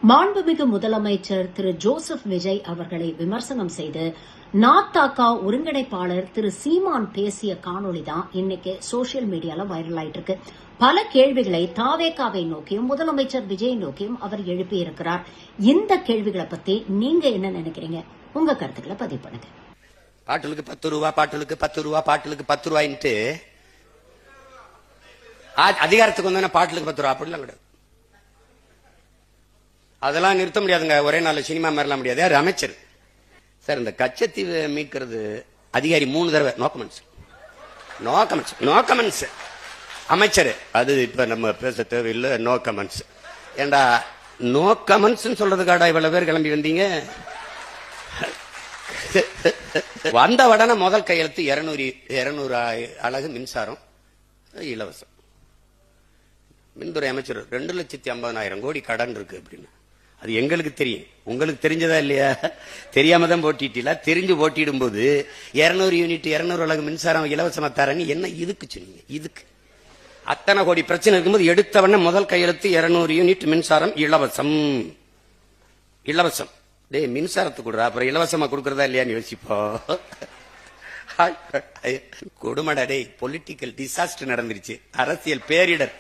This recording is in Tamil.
மாண்புமிகு முதலமைச்சர் திரு ஜோசப் விஜய் அவர்களை விமர்சனம் செய்து நாத்தாக்கா ஒருங்கிணைப்பாளர் திரு சீமான் பேசிய காணொலிதான் இன்னைக்கு சோசியல் மீடியால வைரல் ஆயிட்டு இருக்கு. பல கேள்விகளை தாவேகாவை நோக்கியும் முதலமைச்சர் விஜய் நோக்கியும் அவர் எழுப்பியிருக்கிறார். இந்த கேள்விகளை பத்தி நீங்க என்ன நினைக்கிறீங்க? உங்க கருத்துக்களை பதிவு பண்ணுங்க. பாட்டுலுக்கு 10 ரூபா, பாட்டுலுக்கு 10 ரூபா, பாட்டுலுக்கு 10 ரூபாய்ன்ட்டு அதிகாரத்துக்கு வந்தா பாட்டுலுக்கு 10 ரூபா அப்படிலாம் கிடையாது. அதெல்லாம் நிறுத்த முடியாதுங்க. ஒரே நாள் சினிமா மாதிரிலாம் முடியாது. யார்? அமைச்சர் சார். இந்த கச்சத்தீவை மீட்கிறது அதிகாரி 3 தடவை நோ கமெண்ட்ஸ் அமைச்சர். அது இப்ப நம்ம பேச தேவையில்லை. No comments. ஏண்டா நோ கமெண்ட்ஸ் சொல்றதுக்காடா இவ்வளவு பேர் கிளம்பி வந்தீங்க? வந்த உடனே முதல் கையெழுத்து 200 அலகு மின்சாரம் இலவசம். மின்துறை அமைச்சர் 2,50,000 கோடி கடன் இருக்கு அப்படின்னு. அது எங்களுக்கு தெரியும். உங்களுக்கு தெரிஞ்சதா இல்லையா? தெரியாம தான் போட்டிட்டீங்களா? தெரிஞ்சு போட்டிடும் போது 200 யூனிட் 200 அலகு மின்சாரம் இலவசமா தரேன்னு என்ன இதுக்கு சொன்னீங்க? இதுக்கு அத்தனை கோடி பிரச்சனை இருக்கும்போது எடுத்தவன முதல் கையெழுத்து 200 யூனிட் மின்சாரம் இலவசம். டேய் மின்சாரத்துக்கு கொடுறா, அப்புறம் இலவசமா கொடுக்கறதா இல்லையான்னு யோசிப்போ. கொடுமடா டேய். பொலிட்டிக்கல் டிசாஸ்டர் நடந்துருச்சு. அரசியல் பேரிடர்.